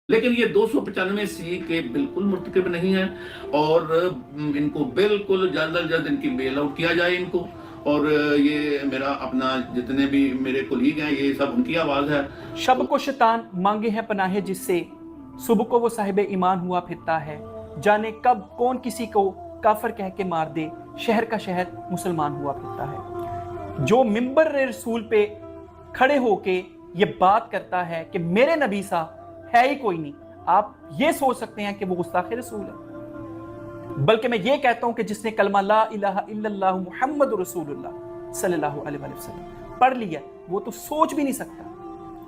لیکن یہ 295 سی کے بالکل مرتکب نہیں ہیں اور ان کو بالکل جلد از جلد ان کی بیل آؤٹ کیا جائے ان کو. اور یہ میرا اپنا جتنے بھی میرے کولیگ ہیں یہ سب ان کی آواز ہے. شب کو شیطان مانگے ہیں پناہ جس سے، صبح کو وہ صاحب ایمان ہوا پھرتا ہے. جانے کب کون کسی کو کافر کہہ کے مار دے، شہر کا شہر مسلمان ہوا پھرتا ہے. جو منبر رسول پہ کھڑے ہو کے یہ بات کرتا ہے کہ میرے نبی سا ہے ہی کوئی نہیں، آپ یہ سوچ سکتے ہیں کہ وہ گستاخ رسول ہے. بلکہ میں یہ کہتا ہوں کہ جس نے کلمہ لا الہ الا اللہ محمد رسول اللہ صلی اللہ علیہ وسلم پڑھ لیا وہ تو سوچ بھی نہیں سکتا.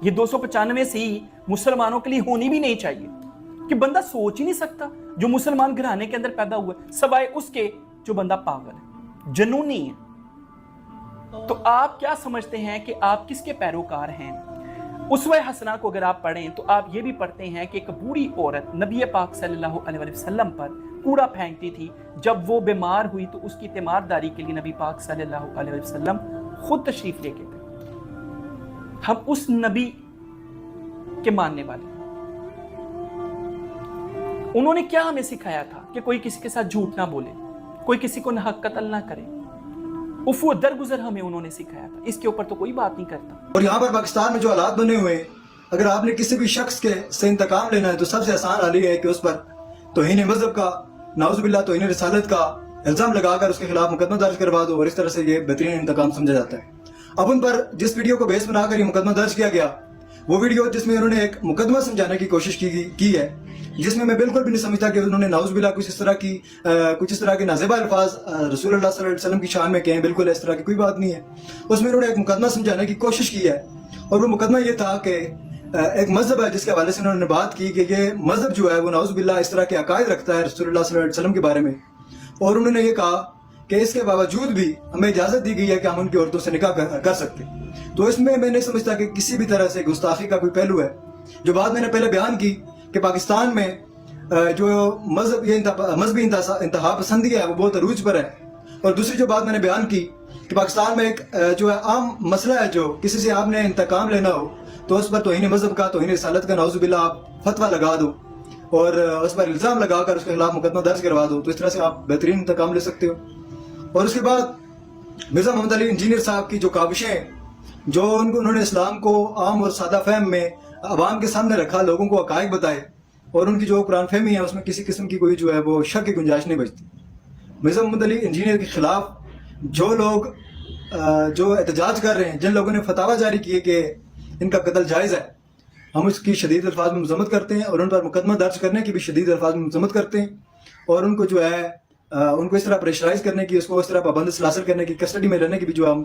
یہ 295 سی مسلمانوں کے لیے ہونی بھی نہیں چاہیے کہ بندہ سوچ ہی نہیں سکتا جو مسلمان گھرانے کے اندر پیدا ہوا ہے، سوائے اس کے جو بندہ پاگل ہے، جنونی ہے. تو آپ کیا سمجھتے ہیں کہ آپ کس کے پیروکار ہیں؟ اسوہ حسنہ کو اگر آپ پڑھیں تو آپ یہ بھی پڑھتے ہیں کہ ایک بوڑھی عورت نبی پاک صلی اللہ علیہ وسلم پر کوڑا پھینکتی تھی. جب وہ بیمار ہوئی تو اس کی تیمارداری کے لیے نبی پاک صلی اللہ علیہ وسلم خود تشریف لے کے گئے. ہم اس نبی کے ماننے والے ہیں. انہوں نے کیا ہمیں سکھایا تھا کہ کوئی کسی کے ساتھ جھوٹ نہ بولے، کوئی کسی کو ناحق قتل نہ کرے. عفو درگزر ہمیں انہوں نے سکھایا تھا. اس کے اوپر تو کوئی بات نہیں کرتا. اور یہاں پر پاکستان میں جو حالات بنے ہوئے ہیں، اگر آپ نے کسی بھی شخص کے سے انتقام لینا ہے تو سب سے آسان حل یہ ہے کہ اس پر توہین مذہب کا، نعوذ باللہ توہین رسالت کا الزام لگا کر اس کے خلاف مقدمہ درج کروا دو، اور اس طرح سے یہ بہترین انتقام سمجھا جاتا ہے. اب ان پر جس ویڈیو کو بیس بنا کر یہ مقدمہ درج کیا گیا، وہ ویڈیو جس میں انہوں نے ایک مقدمہ سمجھانے کی کوشش کی ہے، جس میں بالکل بھی نہیں سمجھتا کہ انہوں نے نعوذ باللہ کچھ اس طرح کے نازیبہ الفاظ رسول اللہ صلی اللہ علیہ وسلم کی شان میں کہیں. بالکل اس طرح کی کوئی بات نہیں ہے. اس میں انہوں نے ایک مقدمہ سمجھانے کی کوشش کی ہے، اور وہ مقدمہ یہ تھا کہ ایک مذہب ہے جس کے حوالے سے انہوں نے بات کی کہ یہ مذہب جو ہے وہ نعوذ باللہ اس طرح کے عقائد رکھتا ہے رسول اللہ صلی اللہ علیہ وسلم کے بارے میں. اور انہوں نے یہ کہا کہ اس کے باوجود بھی ہمیں اجازت دی گئی ہے کہ ہم ان کی عورتوں سے نکاح کر سکتے. تو اس میں نہیں سمجھتا کہ کسی بھی طرح سے گستاخی کا کوئی پہلو ہے. جو بات میں نے پہلے بیان کی کہ پاکستان میں جو مذہبی انتہا پسندی ہے وہ بہت عروج پر ہے. اور دوسری جو بات میں نے بیان کی کہ پاکستان میں ایک جو ہے عام مسئلہ ہے، جو کسی سے آپ نے انتقام لینا ہو تو اس پر توہین مذہب کا، توہین رسالت کا نعوذ باللہ آپ فتویٰ لگا دو اور اس پر الزام لگا کر اس کے خلاف مقدمہ درج کروا دو. تو اس طرح سے آپ بہترین انتقام لے سکتے ہو. اور اس کے بعد مرزا محمد علی انجینئر صاحب کی جو کاوشیں، جو انہوں نے اسلام کو عام اور سادہ فہم میں عوام کے سامنے رکھا، لوگوں کو حقائق بتائے، اور ان کی جو قرآن فہمی ہے اس میں کسی قسم کی کوئی جو ہے وہ شک کی گنجائش نہیں بچتی. مرزا محمد علی انجینئر کے خلاف جو لوگ جو احتجاج کر رہے ہیں، جن لوگوں نے فتاویٰ جاری کیے کہ ان کا قتل جائز ہے، ہم اس کی شدید الفاظ میں مذمت کرتے ہیں، اور ان پر مقدمہ درج کرنے کی بھی شدید الفاظ میں مذمت کرتے ہیں. اور ان کو جو ہے ان کو اس طرح پریشرائز کرنے کی، اس کو اس طرح پابند سلاسل کرنے کی، کسٹڈی میں رہنے کی بھی جو ہم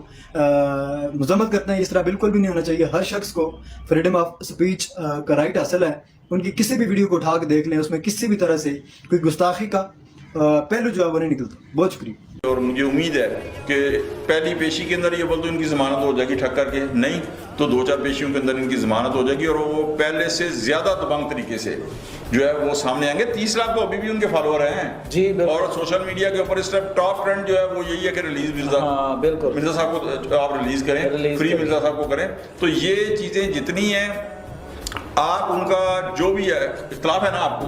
مذمت کرتے ہیں. اس طرح بالکل بھی نہیں ہونا چاہیے. ہر شخص کو فریڈم آف سپیچ کا رائٹ حاصل ہے. ان کی کسی بھی ویڈیو کو اٹھا کے دیکھ لیں، اس میں کسی بھی طرح سے کوئی گستاخی کا پہلو جو ہے وہ نہیں نکلتا. بہت شکریہ. اور مجھے امید ہے کہ پہلی پیشی کے اندر یہ بول تو ان کی ضمانت ہو جائے گی ٹھک کر کے، نہیں تو 2-4 پیشیوں کے اندر ان کی ضمانت ہو جائے گی، اور وہ پہلے سے زیادہ دبنگ طریقے سے جو ہے وہ سامنے آئیں گے. 30 لاکھ تو ابھی بھی ان کے فالوور ہیں جی. اور سوشل میڈیا کے اوپر اس طرح ٹاپ ٹرینڈ جو ہے وہ یہی ہے کہ ریلیز مرزا صاحب کو آپ ریلیز کریں، فری مرزا صاحب کو کریں. تو یہ چیزیں جتنی ہیں آپ ان کا جو بھی ہے اختلاف ہے نا، آپ کو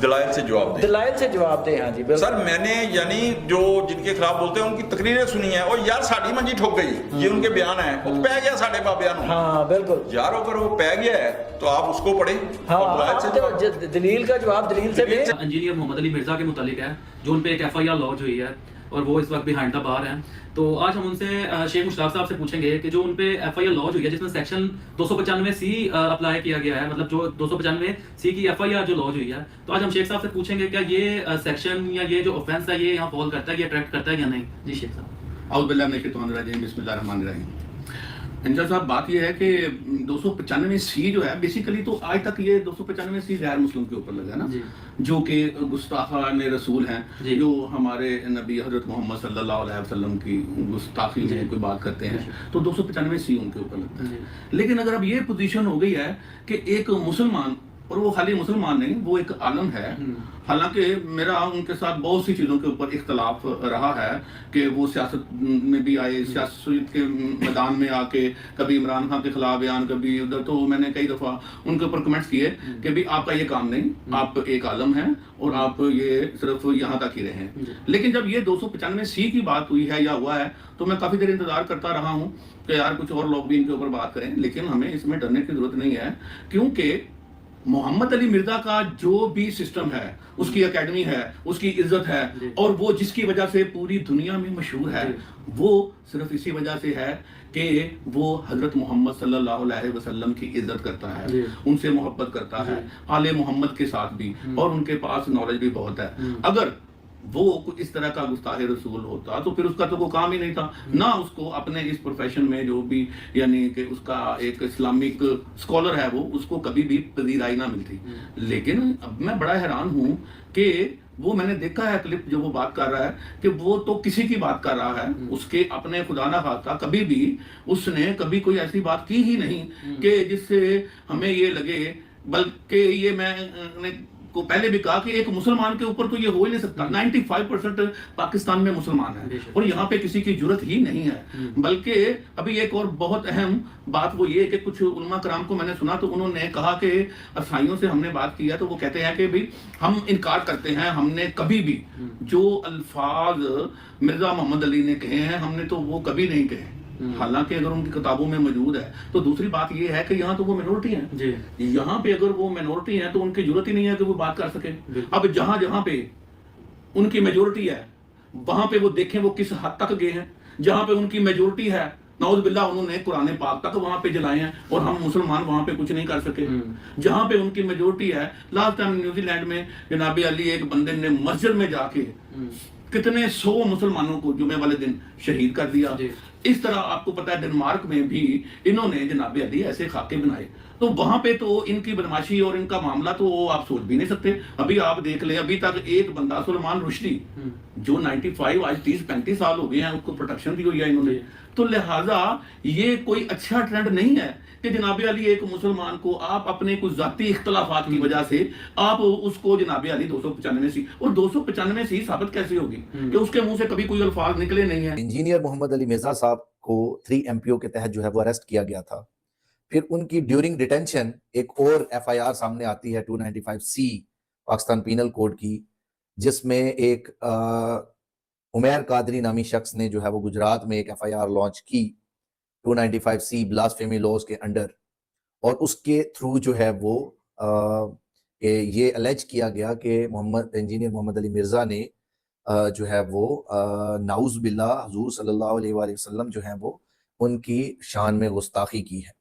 دلائل سے جواب دیں. ہاں جی سر، میں نے یعنی جو جن کے خلاف بولتے ہیں ان کی تقریریں سنی ہیں، اور یار ساڑی منجی ٹھوک گئی، یہ ان کے بیان ہیں، وہ پہ گیا ساڑھے پا بیان. ہاں بالکل یار، اگر وہ پہ گیا ہے تو آپ اس کو پڑھیں، دلیل کا جواب دلیل سے دیں. انجینئر محمد علی مرزا کے متعلق ہے جو ان پہ ایک FIR لانچ ہوئی ہے، اور وہ اس وقت بیہائنڈ دا بار ہیں. تو آج ہم ان سے شیخ مشتاق صاحب سے پوچھیں گے کہ جو ان پہ FIR لانچ ہوئی ہے، جس میں سیکشن 295C اپلائی کیا گیا ہے، مطلب جو 295C کی FIR جو لانچ ہوئی ہے، تو آج ہم شیخ صاحب سے پوچھیں گے کیا یہ سیکشن یا یہ جو آفینس ہے یہ یہاں فال کرتا ہے، یہ اٹریکٹ کرتا ہے یا نہیں. جی شیخ صاحب. اعوذ باللہ من الشیطان الرجیم، بسم اللہ الرحمن الرحیم. انجا صاحب، بات یہ ہے کہ 295C جو ہے بیسیکلی تو آج تک یہ 295C غیر مسلم کے اوپر لگا ہے نا، جو کہ گستاخان رسول ہیں، جو ہمارے نبی حضرت محمد صلی اللہ علیہ وسلم کی گستاخی میں کوئی بات کرتے ہیں، تو 295C ان کے اوپر لگتا ہے. لیکن اگر اب یہ پوزیشن ہو گئی ہے کہ ایک مسلمان اور وہ خالی مسلمان نہیں، وہ ایک عالم ہے. حالانکہ میرا ان کے ساتھ بہت سی چیزوں کے اوپر اختلاف رہا ہے کہ وہ سیاست میں بھی آئے، سیاست کے میدان میں آ کے کبھی عمران خان کے خلاف بیان، کبھی ادھر. تو میں نے کئی دفعہ ان کے اوپر کمنٹس کیے کہ بھی آپ کا یہ کام نہیں، آپ ایک عالم ہیں اور آپ یہ صرف یہاں تک ہی رہے ہیں. لیکن جب یہ 295C کی بات ہوئی ہے یا ہوا ہے تو میں کافی دیر انتظار کرتا رہا ہوں کہ یار کچھ اور لوگ بھی ان کے اوپر بات کریں. لیکن ہمیں اس میں ڈرنے کی ضرورت نہیں ہے، کیونکہ محمد علی مرزا کا جو بھی سسٹم ہے، اس کی اکیڈمی ہے، اس کی عزت ہے، اور وہ جس کی وجہ سے پوری دنیا میں مشہور ہے، وہ صرف اسی وجہ سے ہے کہ وہ حضرت محمد صلی اللہ علیہ وسلم کی عزت کرتا ہے، ان سے محبت کرتا ہے، آل محمد کے ساتھ بھی، اور ان کے پاس نالج بھی بہت ہے. اگر وہ اس طرح کا گستاخ رسول ہوتا تو پھر اس کا تو کوئی کام ہی نہیں تھا، نہ اس کو اپنے اس پروفیشن میں جو بھی یعنی کہ اس کا ایک اسلامک اسکالر ہے وہ اس کو کبھی بھی پذیرائی نہ ملتی. لیکن اب میں بڑا حیران ہوں کہ وہ میں نے دیکھا ہے کلپ جو وہ بات کر رہا ہے کہ وہ تو کسی کی بات کر رہا ہے، اس کے اپنے خدا نہ خواستہ کبھی بھی اس نے کبھی کوئی ایسی بات کی ہی نہیں کہ جس سے ہمیں یہ لگے. بلکہ یہ میں نے کو پہلے بھی کہا کہ ایک مسلمان کے اوپر تو یہ ہو ہی نہیں سکتا. 95% پاکستان میں مسلمان ہیں اور یہاں پہ کسی کی جرت ہی نہیں ہے. بلکہ ابھی ایک اور بہت اہم بات وہ یہ کہ کچھ علماء کرام کو میں نے سنا تو انہوں نے کہا کہ عیسائیوں سے ہم نے بات کی ہے تو وہ کہتے ہیں کہ بھی ہم انکار کرتے ہیں، ہم نے کبھی بھی جو الفاظ مرزا محمد علی نے کہے ہیں ہم نے تو وہ کبھی نہیں کہے، حالانکہ اگر ان کی کتابوں میں موجود ہے. تو دوسری بات یہ ہے کہ یہاں تو وہ مینورٹی ہیں، یہاں پہ اگر وہ مینورٹی ہیں تو ان کی ضرورت ہی نہیں ہے کہ وہ بات کر سکے. اب جہاں جہاں پہ ان کی میجورٹی ہے وہاں پہ وہ دیکھیں وہ کس حد تک گئے ہیں. جہاں پہ ان کی میجورٹی ہے نعوذ باللہ انہوں نے قرآن پاک تک وہاں پہ جلائے ہیں اور ہم مسلمان وہاں پہ کچھ نہیں کر سکے. جہاں پہ ان کی میجورٹی ہے، لاسٹ ٹائم نیوزی لینڈ میں جناب علی ایک بندے نے مسجد میں جا کے کتنے 100 مسلمانوں کو جمعے والے دن شہید کر دیا. اس طرح آپ کو پتا ہے ڈنمارک میں بھی انہوں نے جناب علی ایسے خاکے بنائے. تو وہاں پہ تو ان کی بدماشی اور ان کا معاملہ تو آپ سوچ بھی نہیں سکتے. ابھی آپ دیکھ لیں ابھی تک ایک بندہ سلمان رشدی جو 95 آج 30-35 سال ہو گئے ہیں اس کو پروٹیکشن دی ہوئی ہے انہوں نے. تو لہٰذا یہ کوئی اچھا ٹرینڈ نہیں ہے کہ جناب علی ایک مسلمان کو آپ اپنے کچھ ذاتی اختلافات کی وجہ سے آپ اس کو جناب علی 295C اور 295C ثابت کیسے ہوگی کہ اس کے منہ سے کبھی کوئی الفاظ نکلے نہیں ہیں. انجینئر محمد علی مرزا صاحب کو 3 MPO کے تحت جو ہے وہ اریسٹ کیا گیا تھا. پھر ان کی ڈیورنگ ڈیٹینشن ایک اور FIR سامنے آتی ہے 295C پاکستان پینل کوڈ کی، جس میں ایک عمیر قادری نامی شخص نے جو ہے وہ گجرات میں ایک FIR لانچ کی 295C بلاسفیمی لاز کے انڈر، اور اس کے تھرو جو ہے وہ یہ الیج کیا گیا کہ انجینئر محمد علی مرزا نے جو ہے وہ نعوذ باللہ حضور صلی اللہ علیہ وآلہ وسلم جو ہے وہ ان کی شان میں گستاخی کی ہے.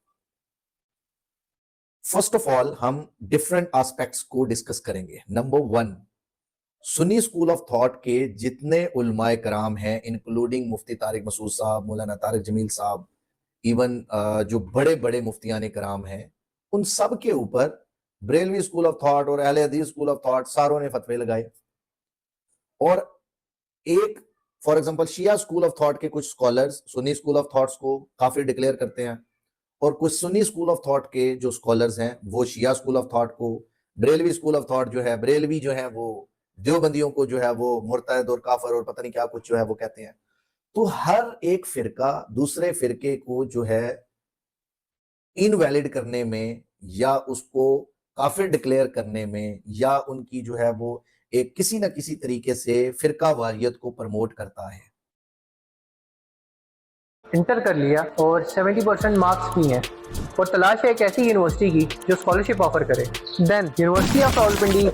فرسٹ آف آل ہم ڈیفرنٹ آسپیکٹس کو ڈسکس کریں گے. نمبر 1، سنی اسکول آف تھاٹ کے جتنے علماء کرام ہیں انکلوڈنگ مفتی طارق مسعود صاحب، مولانا طارق جمیل صاحب، ایون جو بڑے بڑے مفتیان کرام ہیں، ان سب کے اوپر بریلوی اسکول آف تھاٹ اور اہل حدیث اسکول آف تھاٹ ساروں نے فتوے لگائے. اور ایک فار ایگزامپل شیعہ اسکول آف تھاٹ کے کچھ اسکالرز سنی اسکول آف تھاٹس کو کافر ڈکلیئر کرتے ہیں، اور کچھ سنی اسکول آف تھاٹ کے جو اسکالرز ہیں وہ شیعہ اسکول آف تھاٹ کو، بریلوی اسکول آف تھاٹ جو ہے بریلوی جو ہے وہ دیوبندیوں کو جو ہے وہ مرتد اور کافر اور پتہ نہیں کیا کچھ جو ہے وہ کہتے ہیں. تو ہر ایک فرقہ دوسرے فرقے کو جو ہے انویلڈ کرنے میں یا اس کو کافر ڈکلیئر کرنے میں یا ان کی جو ہے وہ ایک کسی نہ کسی طریقے سے فرقہ واریت کو پروموٹ کرتا ہے. انٹر کر لیا اور 70% مارکس بھی ہیں اور تلاش ہے ایک ایسی یونیورسٹی کی جو اسکالرشپ آفر کرے. دین یونیورسٹی آف راولپنڈی